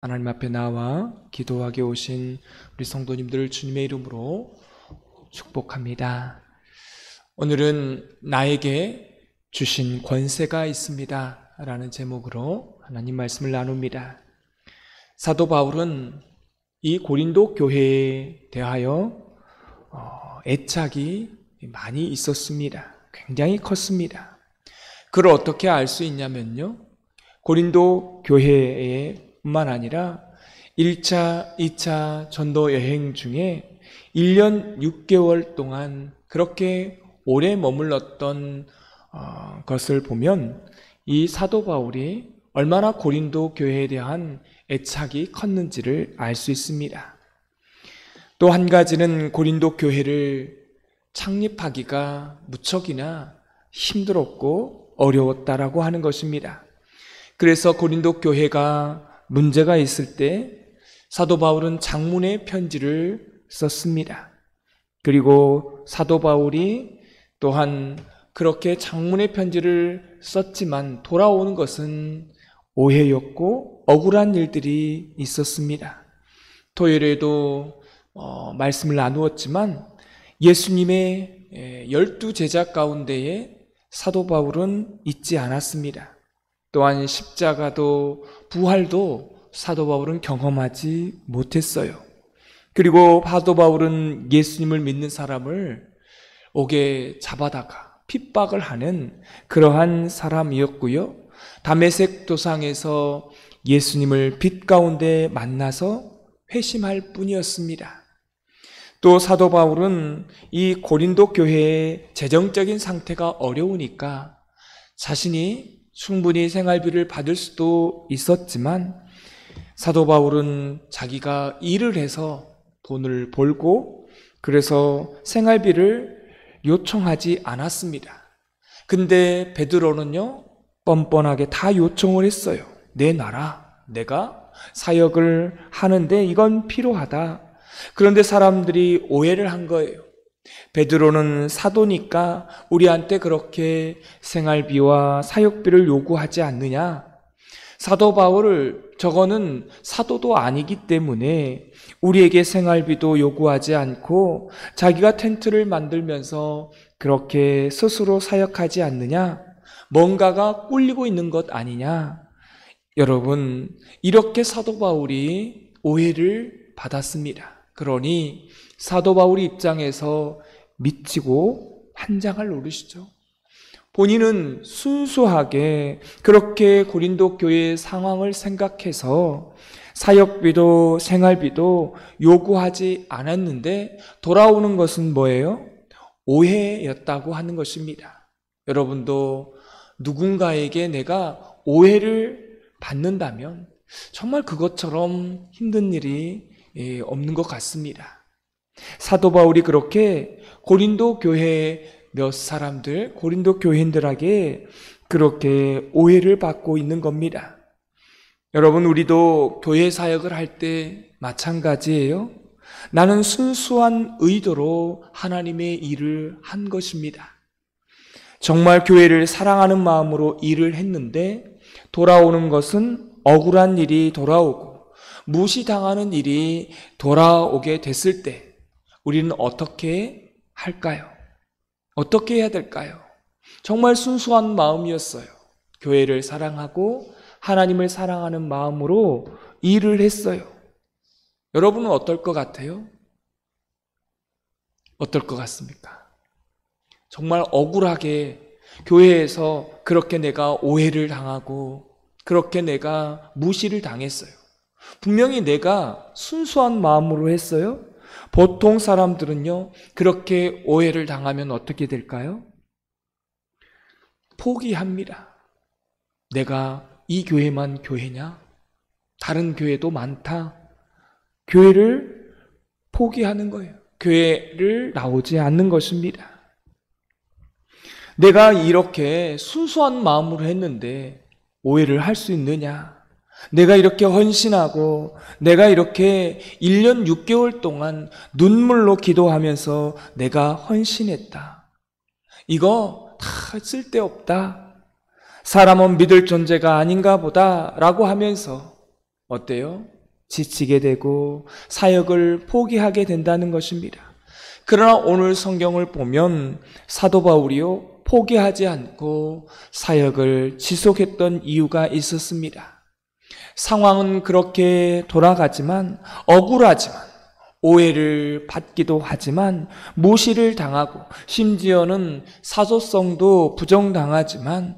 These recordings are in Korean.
하나님 앞에 나와 기도하게 오신 우리 성도님들 주님의 이름으로 축복합니다. 오늘은 나에게 주신 권세가 있습니다 라는 제목으로 하나님 말씀을 나눕니다. 사도 바울은 이 고린도 교회에 대하여 애착이 많이 있었습니다. 굉장히 컸습니다. 그걸 어떻게 알 수 있냐면요, 고린도 교회에 뿐만 아니라 1차, 2차 전도 여행 중에 1년 6개월 동안 그렇게 오래 머물렀던 것을 보면 이 사도 바울이 얼마나 고린도 교회에 대한 애착이 컸는지를 알 수 있습니다. 또 한 가지는 고린도 교회를 창립하기가 무척이나 힘들었고 어려웠다라고 하는 것입니다. 그래서 고린도 교회가 문제가 있을 때 사도 바울은 장문의 편지를 썼습니다. 그리고 사도 바울이 또한 그렇게 장문의 편지를 썼지만 돌아오는 것은 오해였고 억울한 일들이 있었습니다. 토요일에도 말씀을 나누었지만 예수님의 12제자 가운데에 사도 바울은 있지 않았습니다. 또한 십자가도 부활도 사도 바울은 경험하지 못했어요. 그리고 사도 바울은 예수님을 믿는 사람을 옥에 잡아다가 핍박을 하는 그러한 사람이었고요. 다메섹 도상에서 예수님을 빛 가운데 만나서 회심할 뿐이었습니다. 또 사도 바울은 이 고린도 교회의 재정적인 상태가 어려우니까 자신이 충분히 생활비를 받을 수도 있었지만 사도 바울은 자기가 일을 해서 돈을 벌고 그래서 생활비를 요청하지 않았습니다. 근데 베드로는요, 뻔뻔하게 다 요청을 했어요. 내놔라. 내가 사역을 하는데 이건 필요하다. 그런데 사람들이 오해를 한 거예요. 베드로는 사도니까 우리한테 그렇게 생활비와 사역비를 요구하지 않느냐? 사도 바울을 저거는 사도도 아니기 때문에 우리에게 생활비도 요구하지 않고 자기가 텐트를 만들면서 그렇게 스스로 사역하지 않느냐? 뭔가가 꿀리고 있는 것 아니냐? 여러분, 이렇게 사도 바울이 오해를 받았습니다. 그러니 사도 바울의 입장에서 미치고 환장을 노리시죠. 본인은 순수하게 그렇게 고린도 교회의 상황을 생각해서 사역비도 생활비도 요구하지 않았는데 돌아오는 것은 뭐예요? 오해였다고 하는 것입니다. 여러분도 누군가에게 내가 오해를 받는다면 정말 그것처럼 힘든 일이 없는 것 같습니다. 사도 바울이 그렇게 고린도 교회의 몇 사람들, 고린도 교인들에게 그렇게 오해를 받고 있는 겁니다. 여러분, 우리도 교회 사역을 할 때 마찬가지예요. 나는 순수한 의도로 하나님의 일을 한 것입니다. 정말 교회를 사랑하는 마음으로 일을 했는데 돌아오는 것은 억울한 일이 돌아오고 무시당하는 일이 돌아오게 됐을 때 우리는 어떻게 할까요? 어떻게 해야 될까요? 정말 순수한 마음이었어요. 교회를 사랑하고 하나님을 사랑하는 마음으로 일을 했어요. 여러분은 어떨 것 같아요? 어떨 것 같습니까? 정말 억울하게 교회에서 그렇게 내가 오해를 당하고 그렇게 내가 무시를 당했어요. 분명히 내가 순수한 마음으로 했어요. 보통 사람들은요, 그렇게 오해를 당하면 어떻게 될까요? 포기합니다. 내가 이 교회만 교회냐? 다른 교회도 많다. 교회를 포기하는 거예요. 교회를 나오지 않는 것입니다. 내가 이렇게 순수한 마음으로 했는데 오해를 할 수 있느냐? 내가 이렇게 헌신하고 내가 이렇게 1년 6개월 동안 눈물로 기도하면서 내가 헌신했다. 이거 다 쓸데없다. 사람은 믿을 존재가 아닌가 보다 라고 하면서 어때요? 지치게 되고 사역을 포기하게 된다는 것입니다. 그러나 오늘 성경을 보면 사도 바울이요, 포기하지 않고 사역을 지속했던 이유가 있었습니다. 상황은 그렇게 돌아가지만, 억울하지만, 오해를 받기도 하지만, 무시를 당하고 심지어는 사소성도 부정당하지만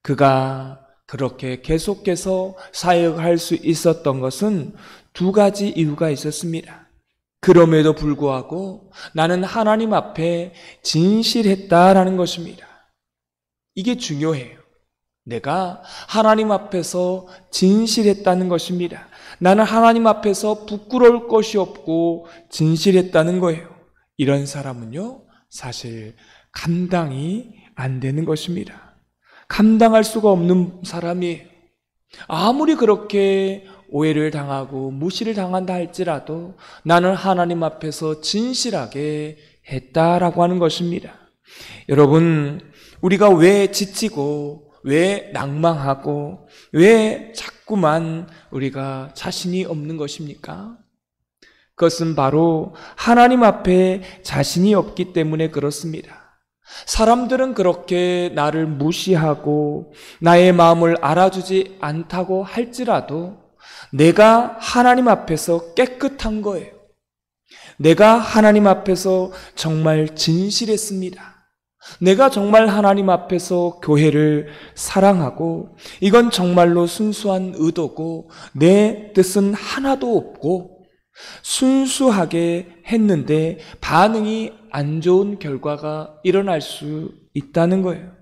그가 그렇게 계속해서 사역할 수 있었던 것은 두 가지 이유가 있었습니다. 그럼에도 불구하고 나는 하나님 앞에 진실했다라는 것입니다. 이게 중요해요. 내가 하나님 앞에서 진실했다는 것입니다. 나는 하나님 앞에서 부끄러울 것이 없고 진실했다는 거예요. 이런 사람은요, 사실 감당이 안 되는 것입니다. 감당할 수가 없는 사람이에요. 아무리 그렇게 오해를 당하고 무시를 당한다 할지라도 나는 하나님 앞에서 진실하게 했다라고 하는 것입니다. 여러분, 우리가 왜 지치고 왜 낭망하고 왜 자꾸만 우리가 자신이 없는 것입니까? 그것은 바로 하나님 앞에 자신이 없기 때문에 그렇습니다. 사람들은 그렇게 나를 무시하고 나의 마음을 알아주지 않다고 할지라도 내가 하나님 앞에서 깨끗한 거예요. 내가 하나님 앞에서 정말 진실했습니다. 내가 정말 하나님 앞에서 교회를 사랑하고 이건 정말로 순수한 의도고 내 뜻은 하나도 없고 순수하게 했는데 반응이 안 좋은 결과가 일어날 수 있다는 거예요.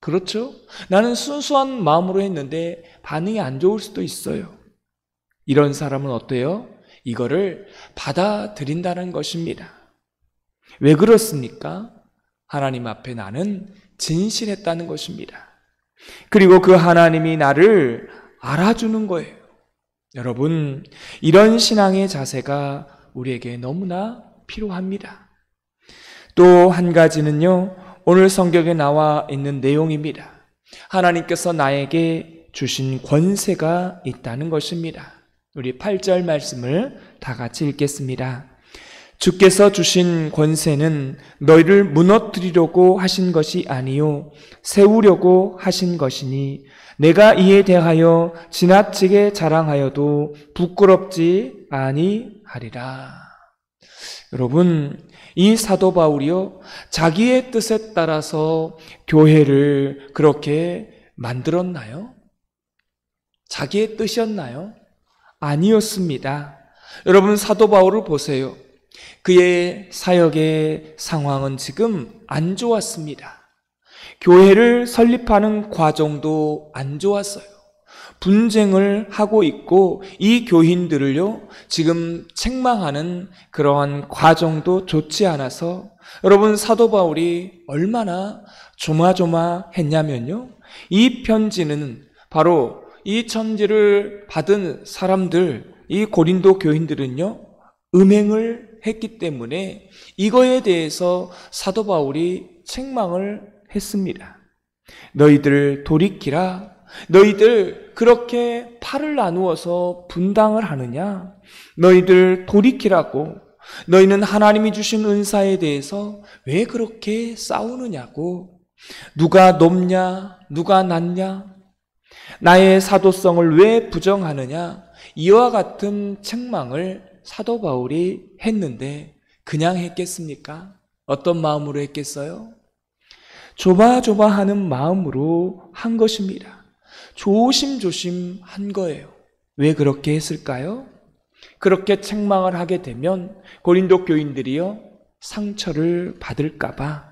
그렇죠? 나는 순수한 마음으로 했는데 반응이 안 좋을 수도 있어요. 이런 사람은 어때요? 이거를 받아들인다는 것입니다. 왜 그렇습니까? 하나님 앞에 나는 진실했다는 것입니다. 그리고 그 하나님이 나를 알아주는 거예요. 여러분, 이런 신앙의 자세가 우리에게 너무나 필요합니다. 또 한 가지는요, 오늘 성경에 나와 있는 내용입니다. 하나님께서 나에게 주신 권세가 있다는 것입니다. 우리 8절 말씀을 다 같이 읽겠습니다. 주께서 주신 권세는 너희를 무너뜨리려고 하신 것이 아니요 세우려고 하신 것이니 내가 이에 대하여 지나치게 자랑하여도 부끄럽지 아니하리라. 여러분, 이 사도 바울이요, 자기의 뜻에 따라서 교회를 그렇게 만들었나요? 자기의 뜻이었나요? 아니었습니다. 여러분, 사도 바울을 보세요. 그의 사역의 상황은 지금 안 좋았습니다. 교회를 설립하는 과정도 안 좋았어요. 분쟁을 하고 있고 이 교인들을요, 지금 책망하는 그러한 과정도 좋지 않아서 여러분, 사도 바울이 얼마나 조마조마했냐면요, 이 편지는 바로 이 편지를 받은 사람들, 이 고린도 교인들은요, 음행을 했기 때문에 이거에 대해서 사도 바울이 책망을 했습니다. 너희들 돌이키라. 너희들 그렇게 팔을 나누어서 분당을 하느냐? 너희들 돌이키라고. 너희는 하나님이 주신 은사에 대해서 왜 그렇게 싸우느냐고. 누가 높냐? 누가 낮냐? 나의 사도성을 왜 부정하느냐? 이와 같은 책망을 사도 바울이 했는데 그냥 했겠습니까? 어떤 마음으로 했겠어요? 조바조바하는 마음으로 한 것입니다. 조심조심 한 거예요. 왜 그렇게 했을까요? 그렇게 책망을 하게 되면 고린도 교인들이요, 상처를 받을까봐,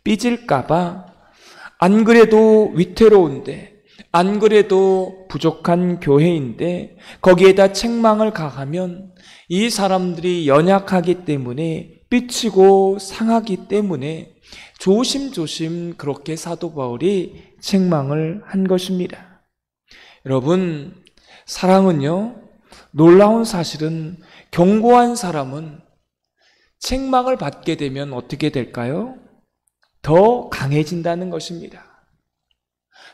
삐질까봐, 안 그래도 위태로운데, 안 그래도 부족한 교회인데 거기에다 책망을 가하면 이 사람들이 연약하기 때문에, 삐치고 상하기 때문에 조심조심 그렇게 사도 바울이 책망을 한 것입니다. 여러분, 사랑은요, 놀라운 사실은 견고한 사람은 책망을 받게 되면 어떻게 될까요? 더 강해진다는 것입니다.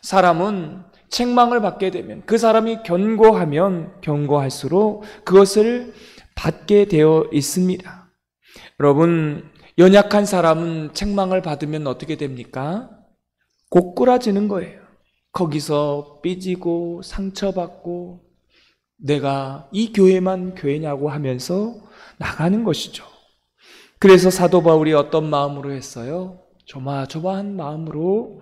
사람은 책망을 받게 되면, 그 사람이 견고하면 견고할수록 그것을 받게 되어 있습니다. 여러분, 연약한 사람은 책망을 받으면 어떻게 됩니까? 고꾸라지는 거예요. 거기서 삐지고 상처받고 내가 이 교회만 교회냐고 하면서 나가는 것이죠. 그래서 사도 바울이 어떤 마음으로 했어요? 조마조마한 마음으로,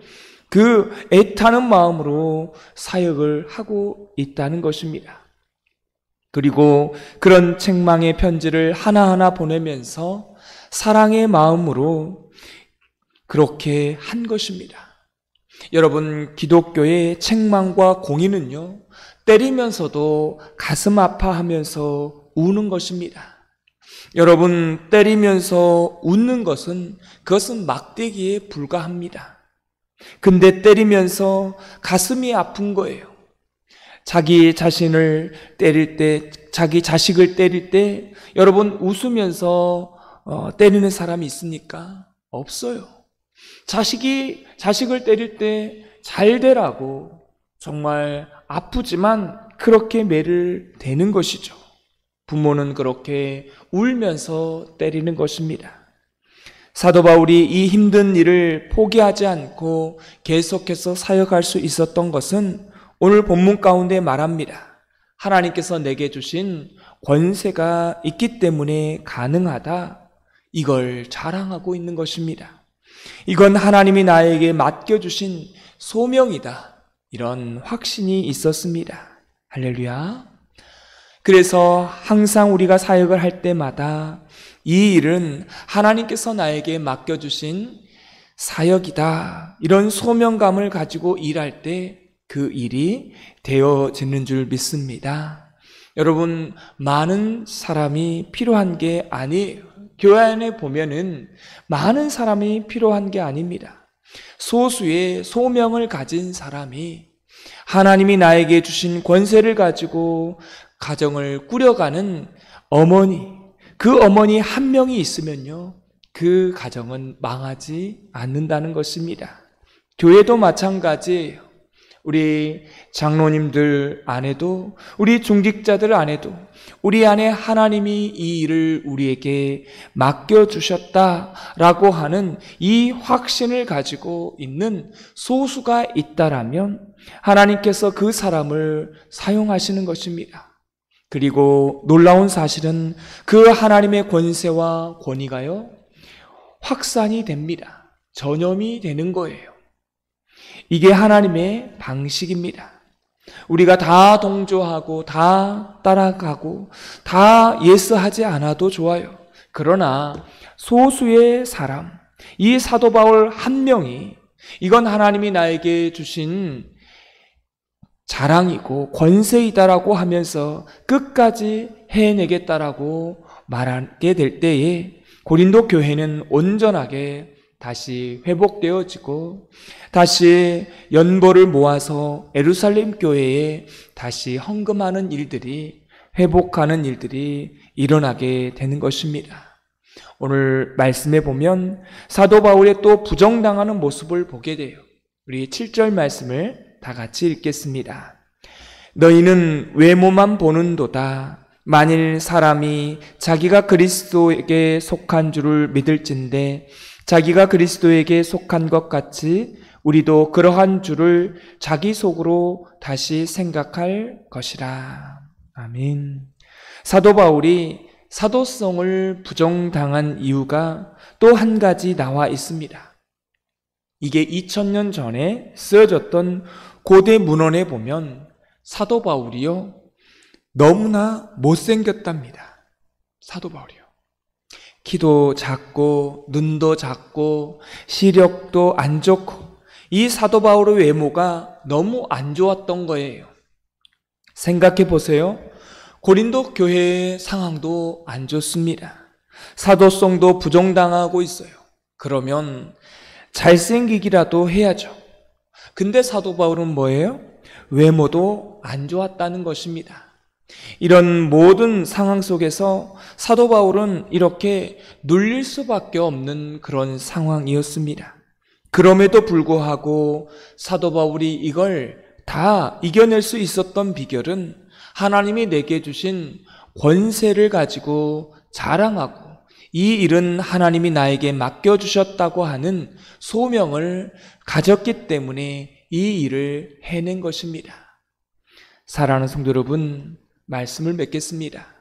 그 애타는 마음으로 사역을 하고 있다는 것입니다. 그리고 그런 책망의 편지를 하나하나 보내면서 사랑의 마음으로 그렇게 한 것입니다. 여러분, 기독교의 책망과 공의는요, 때리면서도 가슴 아파하면서 우는 것입니다. 여러분, 때리면서 웃는 것은 그것은 막대기에 불과합니다. 근데 때리면서 가슴이 아픈 거예요. 자기 자신을 때릴 때, 자기 자식을 때릴 때 여러분 웃으면서 때리는 사람이 있습니까? 없어요. 자식을 때릴 때 잘 되라고 정말 아프지만 그렇게 매를 대는 것이죠. 부모는 그렇게 울면서 때리는 것입니다. 사도 바울이 이 힘든 일을 포기하지 않고 계속해서 사역할 수 있었던 것은 오늘 본문 가운데 말합니다. 하나님께서 내게 주신 권세가 있기 때문에 가능하다. 이걸 자랑하고 있는 것입니다. 이건 하나님이 나에게 맡겨주신 소명이다. 이런 확신이 있었습니다. 할렐루야. 그래서 항상 우리가 사역을 할 때마다 이 일은 하나님께서 나에게 맡겨주신 사역이다. 이런 소명감을 가지고 일할 때 그 일이 되어지는 줄 믿습니다. 여러분, 많은 사람이 필요한 게 아니에요. 교회 안에 보면은 많은 사람이 필요한 게 아닙니다. 소수의 소명을 가진 사람이 하나님이 나에게 주신 권세를 가지고 가정을 꾸려가는 어머니, 그 어머니 한 명이 있으면요, 그 가정은 망하지 않는다는 것입니다. 교회도 마찬가지예요. 우리 장로님들 안에도, 우리 중직자들 안에도 우리 안에 하나님이 이 일을 우리에게 맡겨주셨다라고 하는 이 확신을 가지고 있는 소수가 있다라면 하나님께서 그 사람을 사용하시는 것입니다. 그리고 놀라운 사실은 그 하나님의 권세와 권위가요, 확산이 됩니다. 전염이 되는 거예요. 이게 하나님의 방식입니다. 우리가 다 동조하고 다 따라가고 다 예스하지 않아도 좋아요. 그러나 소수의 사람, 이 사도 바울 한 명이 이건 하나님이 나에게 주신 자랑이고 권세이다라고 하면서 끝까지 해내겠다라고 말하게 될 때에 고린도 교회는 온전하게 다시 회복되어지고 다시 연보를 모아서 예루살렘 교회에 다시 헌금하는 일들이, 회복하는 일들이 일어나게 되는 것입니다. 오늘 말씀에 보면 사도 바울의 또 부정당하는 모습을 보게 돼요. 우리 7절 말씀을 다 같이 읽겠습니다. 너희는 외모만 보는도다. 만일 사람이 자기가 그리스도에게 속한 줄을 믿을진대 자기가 그리스도에게 속한 것 같이 우리도 그러한 줄을 자기 속으로 다시 생각할 것이라. 아멘. 사도 바울이 사도성을 부정당한 이유가 또 한 가지 나와 있습니다. 이게 2000년 전에 쓰여졌던 고대 문헌에 보면 사도 바울이요, 너무나 못생겼답니다. 사도 바울이요. 키도 작고 눈도 작고 시력도 안 좋고 이 사도 바울의 외모가 너무 안 좋았던 거예요. 생각해 보세요. 고린도 교회의 상황도 안 좋습니다. 사도성도 부정당하고 있어요. 그러면 잘생기기라도 해야죠. 근데 사도 바울은 뭐예요? 외모도 안 좋았다는 것입니다. 이런 모든 상황 속에서 사도 바울은 이렇게 눌릴 수밖에 없는 그런 상황이었습니다. 그럼에도 불구하고 사도 바울이 이걸 다 이겨낼 수 있었던 비결은 하나님이 내게 주신 권세를 가지고 자랑하고 이 일은 하나님이 나에게 맡겨주셨다고 하는 소명을 가졌기 때문에 이 일을 해낸 것입니다. 사랑하는 성도 여러분, 말씀을 맺겠습니다.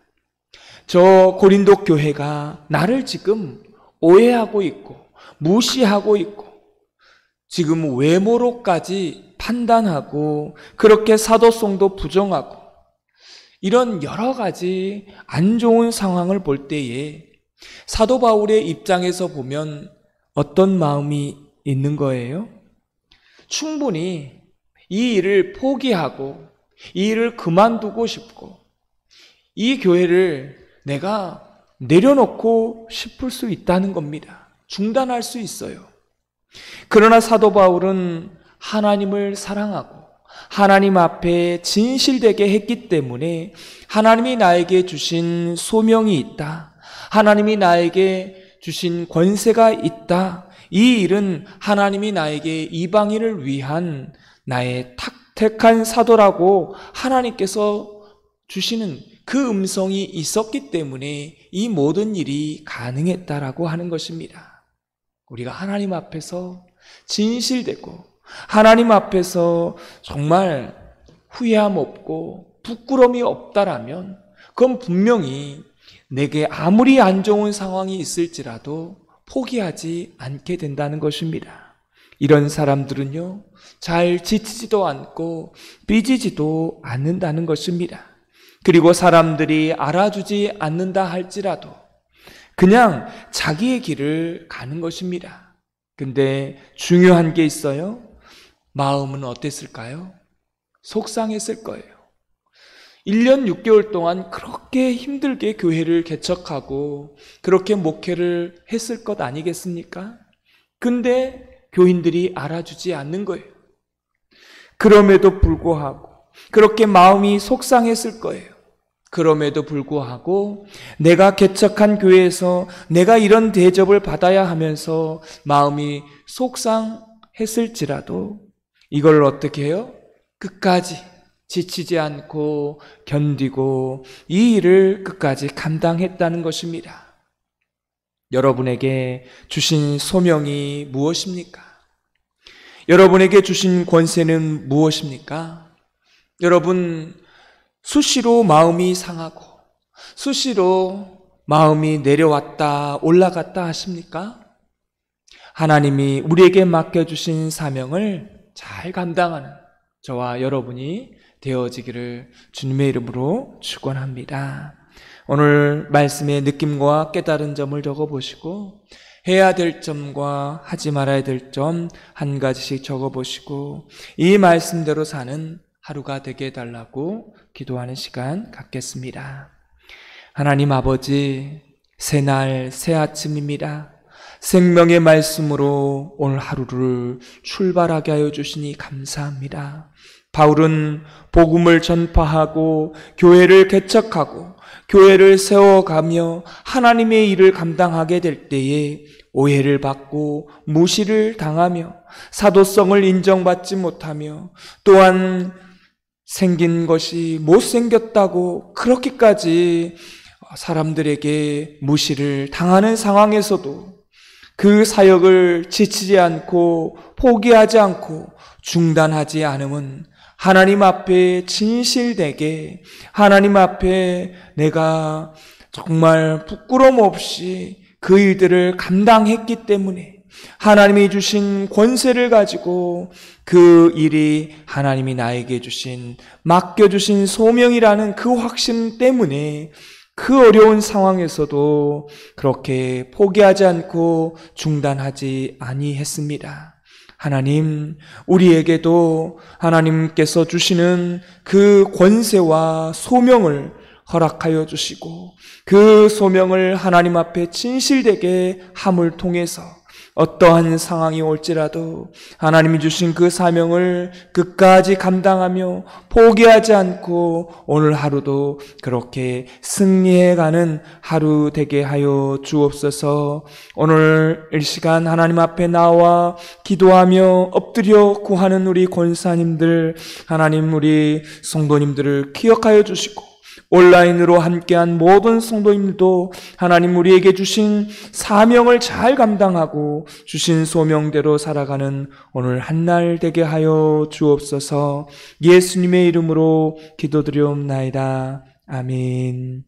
저 고린도 교회가 나를 지금 오해하고 있고 무시하고 있고 지금 외모로까지 판단하고 그렇게 사도성도 부정하고 이런 여러 가지 안 좋은 상황을 볼 때에 사도 바울의 입장에서 보면 어떤 마음이 있는 거예요? 충분히 이 일을 포기하고 이 일을 그만두고 싶고 이 교회를 내가 내려놓고 싶을 수 있다는 겁니다. 중단할 수 있어요. 그러나 사도 바울은 하나님을 사랑하고 하나님 앞에 진실되게 했기 때문에 하나님이 나에게 주신 소명이 있다. 하나님이 나에게 주신 권세가 있다. 이 일은 하나님이 나에게 이방인을 위한 나의 택한 사도라고 하나님께서 주시는 그 음성이 있었기 때문에 이 모든 일이 가능했다라고 하는 것입니다. 우리가 하나님 앞에서 진실되고 하나님 앞에서 정말 후회함 없고 부끄러움이 없다라면 그건 분명히 내게 아무리 안 좋은 상황이 있을지라도 포기하지 않게 된다는 것입니다. 이런 사람들은요, 잘 지치지도 않고 삐지지도 않는다는 것입니다. 그리고 사람들이 알아주지 않는다 할지라도 그냥 자기의 길을 가는 것입니다. 근데 중요한 게 있어요. 마음은 어땠을까요? 속상했을 거예요. 1년 6개월 동안 그렇게 힘들게 교회를 개척하고 그렇게 목회를 했을 것 아니겠습니까? 근데 교인들이 알아주지 않는 거예요. 그럼에도 불구하고 그렇게 마음이 속상했을 거예요. 그럼에도 불구하고 내가 개척한 교회에서 내가 이런 대접을 받아야 하면서 마음이 속상했을지라도 이걸 어떻게 해요? 끝까지 지치지 않고 견디고 이 일을 끝까지 감당했다는 것입니다. 여러분에게 주신 소명이 무엇입니까? 여러분에게 주신 권세는 무엇입니까? 여러분, 수시로 마음이 상하고 수시로 마음이 내려왔다 올라갔다 하십니까? 하나님이 우리에게 맡겨주신 사명을 잘 감당하는 저와 여러분이 되어지기를 주님의 이름으로 축원합니다. 오늘 말씀의 느낌과 깨달은 점을 적어보시고 해야 될 점과 하지 말아야 될 점 한 가지씩 적어보시고 이 말씀대로 사는 하루가 되게 해달라고 기도하는 시간 갖겠습니다. 하나님 아버지, 새날 새 아침입니다. 생명의 말씀으로 오늘 하루를 출발하게 하여 주시니 감사합니다. 바울은 복음을 전파하고 교회를 개척하고 교회를 세워가며 하나님의 일을 감당하게 될 때에 오해를 받고 무시를 당하며 사도성을 인정받지 못하며 또한 생긴 것이 못생겼다고 그렇게까지 사람들에게 무시를 당하는 상황에서도 그 사역을 지치지 않고 포기하지 않고 중단하지 않음은 하나님 앞에 진실되게 하나님 앞에 내가 정말 부끄러움 없이 그 일들을 감당했기 때문에 하나님이 주신 권세를 가지고 그 일이 하나님이 나에게 주신 맡겨주신 소명이라는 그 확신 때문에 그 어려운 상황에서도 그렇게 포기하지 않고 중단하지 아니했습니다. 하나님, 우리에게도 하나님께서 주시는 그 권세와 소명을 허락하여 주시고 그 소명을 하나님 앞에 진실되게 함을 통해서 어떠한 상황이 올지라도 하나님이 주신 그 사명을 끝까지 감당하며 포기하지 않고 오늘 하루도 그렇게 승리해가는 하루 되게 하여 주옵소서. 오늘 이 시간 하나님 앞에 나와 기도하며 엎드려 구하는 우리 권사님들, 하나님 우리 성도님들을 기억하여 주시고 온라인으로 함께한 모든 성도님도 하나님 우리에게 주신 사명을 잘 감당하고 주신 소명대로 살아가는 오늘 한날 되게 하여 주옵소서. 예수님의 이름으로 기도드리옵나이다. 아멘.